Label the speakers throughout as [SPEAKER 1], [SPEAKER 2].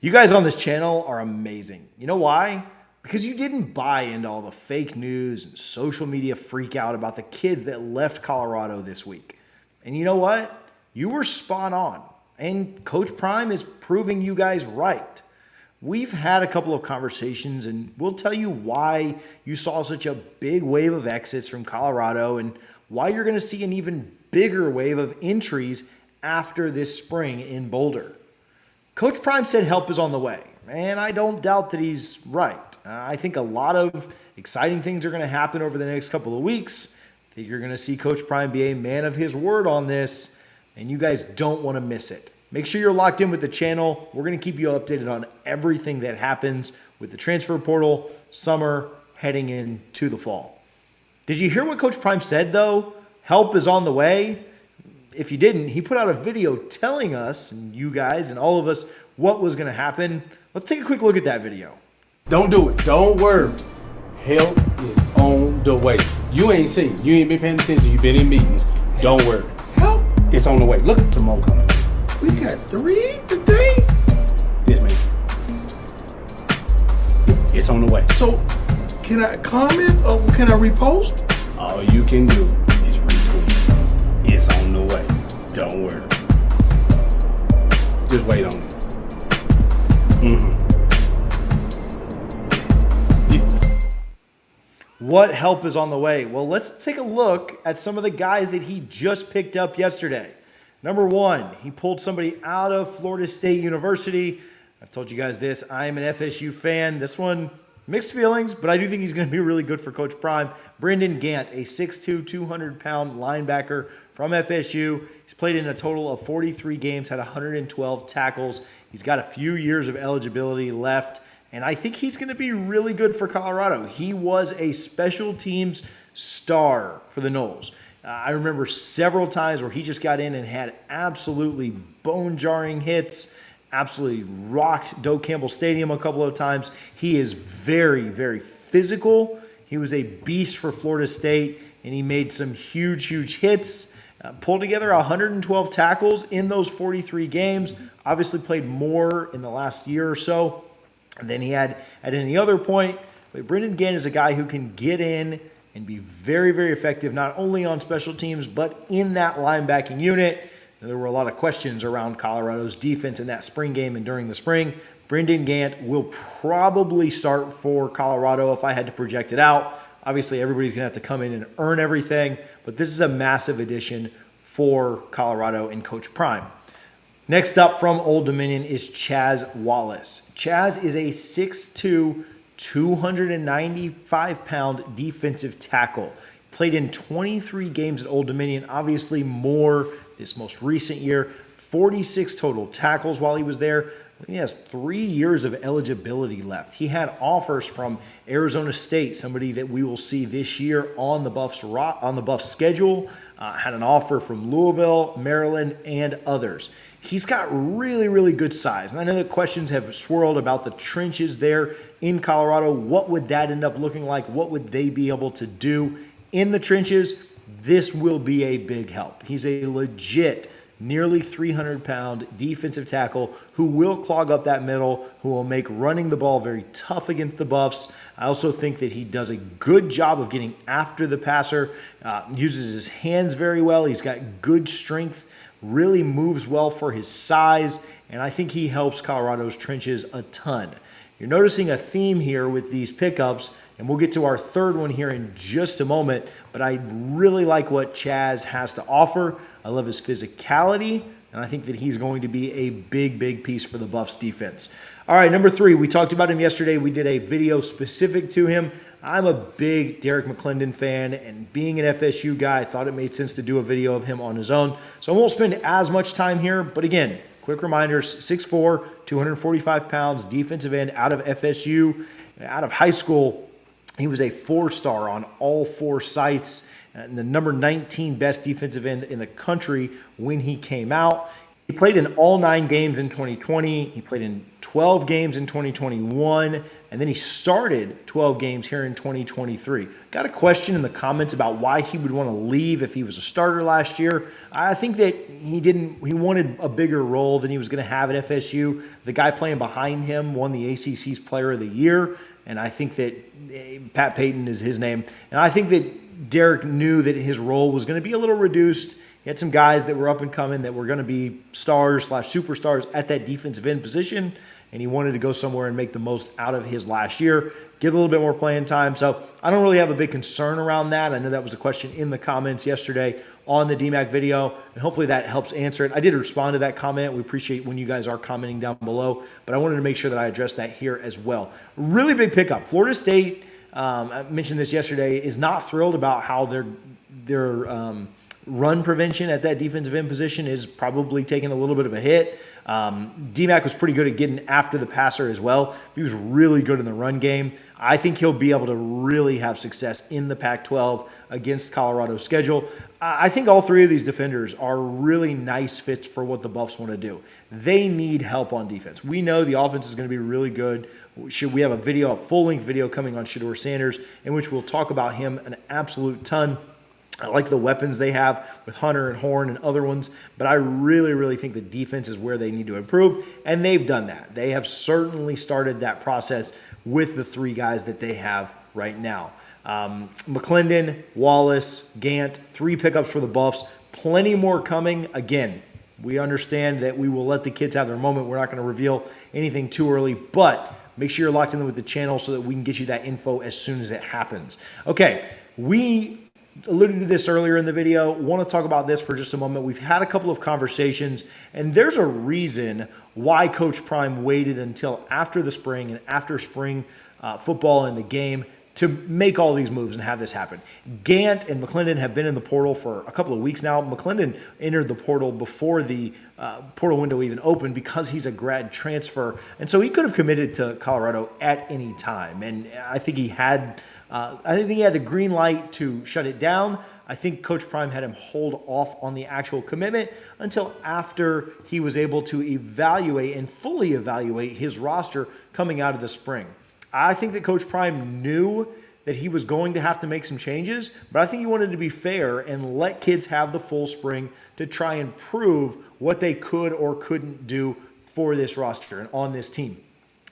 [SPEAKER 1] You guys on this channel are amazing. You know why? Because you didn't buy into all the fake news and social media freak out about the kids that left Colorado this week. And you know what? You were spot on. And Coach Prime is proving you guys right. We've had a couple of conversations and we'll tell you why you saw such a big wave of exits from Colorado and why you're going to see an even bigger wave of entries after this spring in Boulder. Coach Prime said help is on the way, and I don't doubt that he's right. I think a lot of exciting things are going to happen over the next couple of weeks. I think you're going to see Coach Prime be a man of his word on this, and you guys don't want to miss it. Make sure you're locked in with the channel. We're going to keep you updated on everything that happens with the transfer portal, summer, heading into the fall. Did you hear what Coach Prime said, though? Help is on the way. If you didn't, he put out a video telling us, and you guys and all of us, what was going to happen. Let's take a quick look at that video.
[SPEAKER 2] Don't do it. Don't worry. Help is on the way. You ain't seen. You ain't been paying attention. You've been in meetings. Don't worry. Help. It's on the way. Look at the more coming.
[SPEAKER 3] We got 3 today.
[SPEAKER 2] Yes, man. It's on the way.
[SPEAKER 3] So, can I comment or can I repost?
[SPEAKER 2] All you can do is retweet. It's on the way. Don't worry. Just wait on it.
[SPEAKER 1] What help is on the way? Well, let's take a look at some of the guys that he just picked up yesterday. Number one, he pulled somebody out of Florida State University. I've told you guys this. I am an FSU fan. This one, mixed feelings, but I do think he's going to be really good for Coach Prime. Gant, a 6'2", 200-pound linebacker from FSU. He's played in a total of 43 games, had 112 tackles. He's got a few years of eligibility left, and I think he's going to be really good for Colorado. He was a special teams star for the Noles. I remember several times where he just got in and had absolutely bone-jarring hits, absolutely rocked Doe Campbell Stadium a couple of times. He is very, very physical. He was a beast for Florida State, and he made some huge, huge hits. Pulled together 112 tackles in those 43 games. Obviously played more in the last year or so than he had at any other point. But Gant is a guy who can get in and be very, very effective, not only on special teams, but in that linebacking unit. And there were a lot of questions around Colorado's defense in that spring game and during the spring. Gant will probably start for Colorado if I had to project it out. Obviously, everybody's going to have to come in and earn everything, but this is a massive addition for Colorado and Coach Prime. Next up from Old Dominion is Chazz Wallace. Chazz is a 6'2", 295-pound defensive tackle. Played in 23 games at Old Dominion, obviously more this most recent year. 46 total tackles while he was there. He has 3 years of eligibility left. He had offers from Arizona State, somebody that we will see this year on the Buffs schedule. Had an offer from Louisville, Maryland, and others. He's got really, really good size. And I know that questions have swirled about the trenches there in Colorado. What would that end up looking like? What would they be able to do in the trenches? This will be a big help. He's a legit nearly 300-pound defensive tackle who will clog up that middle, who will make running the ball very tough against the Buffs. I also think that he does a good job of getting after the passer, uses his hands very well. He's got good strength, really moves well for his size, and I think he helps Colorado's trenches a ton. You're noticing a theme here with these pickups, and we'll get to our third one here in just a moment, but I really like what Chazz has to offer. I love his physicality, and I think that he's going to be a big, big piece for the Buffs defense. All right, number 3, we talked about him yesterday. We did a video specific to him. I'm a big Derrick McClendon fan, and being an FSU guy, I thought it made sense to do a video of him on his own. So I won't spend as much time here, but again, quick reminders, 6'4", 245 pounds, defensive end out of FSU. Out of high school, he was a 4-star on all 4 sites and the number 19 best defensive end in the country when he came out. He played in all 9 games in 2020. He played in 12 games in 2021. And then he started 12 games here in 2023. Got a question in the comments about why he would want to leave if he was a starter last year. I think that he wanted a bigger role than he was going to have at FSU. The guy playing behind him won the ACC's Player of the Year. And I think that Pat Payton is his name. And I think that Derrick knew that his role was going to be a little reduced. He had some guys that were up and coming that were going to be stars/superstars at that defensive end position. And he wanted to go somewhere and make the most out of his last year, get a little bit more playing time. So I don't really have a big concern around that. I know that was a question in the comments yesterday on the DMAC video, and hopefully that helps answer it. I did respond to that comment. We appreciate when you guys are commenting down below, but I wanted to make sure that I addressed that here as well. Really big pickup. Florida State, I mentioned this yesterday, is not thrilled about how their run prevention at that defensive end position is probably taking a little bit of a hit. DMAC was pretty good at getting after the passer as well. He was really good in the run game. I think he'll be able to really have success in the Pac-12 against Colorado's schedule. I think all 3 of these defenders are really nice fits for what the Buffs want to do. They need help on defense. We know the offense is going to be really good. We have a full-length video coming on Shedeur Sanders in which we'll talk about him an absolute ton. I like the weapons they have with Hunter and Horn and other ones, but I really, really think the defense is where they need to improve, and they've done that. They have certainly started that process with the 3 guys that they have right now. McClendon, Wallace, Gant, 3 pickups for the Buffs. Plenty more coming. Again, we understand that we will let the kids have their moment. We're not going to reveal anything too early, but make sure you're locked in with the channel so that we can get you that info as soon as it happens. Okay, we alluded to this earlier in the video. Want to talk about this for just a moment. We've had a couple of conversations, and there's a reason why Coach Prime waited until after the spring and after spring football in the game to make all these moves and have this happen. Gant and McClendon have been in the portal for a couple of weeks now. McClendon entered the portal before the portal window even opened because he's a grad transfer, and so he could have committed to Colorado at any time. And I think he had the green light to shut it down. I think Coach Prime had him hold off on the actual commitment until after he was able to evaluate and fully evaluate his roster coming out of the spring. I think that Coach Prime knew that he was going to have to make some changes, but I think he wanted to be fair and let kids have the full spring to try and prove what they could or couldn't do for this roster and on this team.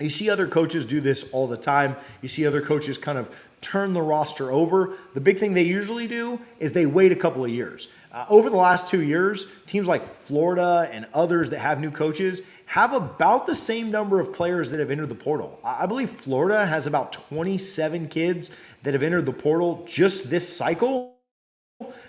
[SPEAKER 1] You see other coaches do this all the time. You see other coaches kind of turn the roster over. The big thing they usually do is they wait a couple of years. Over the last 2 years, teams like Florida and others that have new coaches have about the same number of players that have entered the portal. I believe Florida has about 27 kids that have entered the portal just this cycle.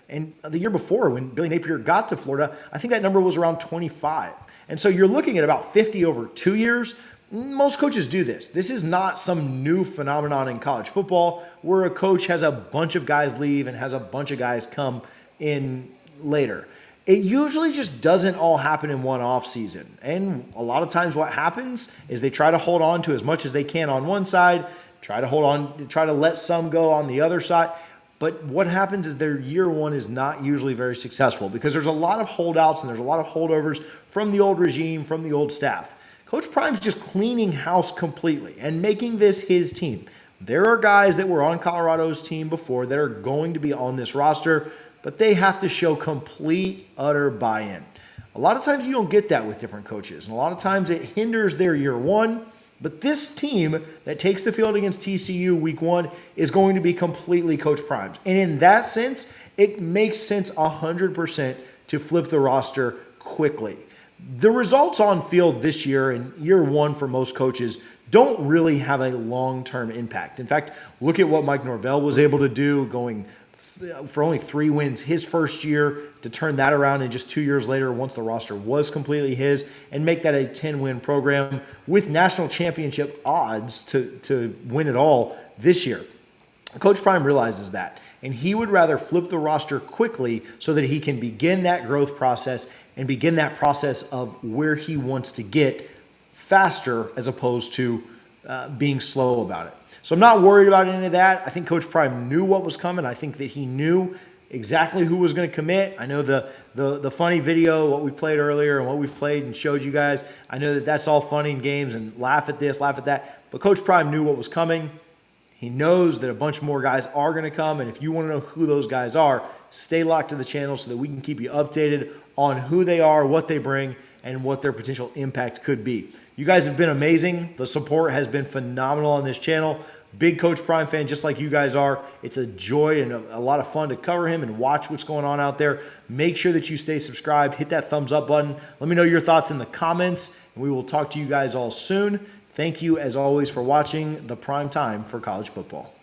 [SPEAKER 1] And the year before, when Billy Napier got to Florida, I think that number was around 25. And so you're looking at about 50 over 2 years. Most coaches do this. This is not some new phenomenon in college football where a coach has a bunch of guys leave and has a bunch of guys come in later. It usually just doesn't all happen in one off season. And a lot of times what happens is they try to hold on to as much as they can on one side, try to let some go on the other side. But what happens is their year one is not usually very successful because there's a lot of holdouts and there's a lot of holdovers from the old regime, from the old staff. Coach Prime's just cleaning house completely and making this his team. There are guys that were on Colorado's team before that are going to be on this roster, but they have to show complete, utter buy-in. A lot of times you don't get that with different coaches, and a lot of times it hinders their year one. But this team that takes the field against TCU week one is going to be completely Coach Prime's. And in that sense, it makes sense 100% to flip the roster quickly. The results on field this year and year one for most coaches don't really have a long-term impact. In fact, look at what Mike Norvell was able to do going for only 3 wins his first year to turn that around in just 2 years later once the roster was completely his and make that a 10-win program with national championship odds to win it all this year. Coach Prime realizes that, and he would rather flip the roster quickly so that he can begin that growth process and begin that process of where he wants to get faster as opposed to being slow about it. So I'm not worried about any of that. I think Coach Prime knew what was coming. I think that he knew exactly who was going to commit. I know the funny video, what we played earlier and what we've played and showed you guys, I know that that's all funny in games and laugh at this, laugh at that. But Coach Prime knew what was coming. He knows that a bunch more guys are going to come. And if you want to know who those guys are, stay locked to the channel so that we can keep you updated on who they are, what they bring, and what their potential impact could be. You guys have been amazing. The support has been phenomenal on this channel. Big Coach Prime fan, just like you guys are. It's a joy and a lot of fun to cover him and watch what's going on out there. Make sure that you stay subscribed. Hit that thumbs up button. Let me know your thoughts in the comments, and we will talk to you guys all soon. Thank you, as always, for watching the Prime Time for college football.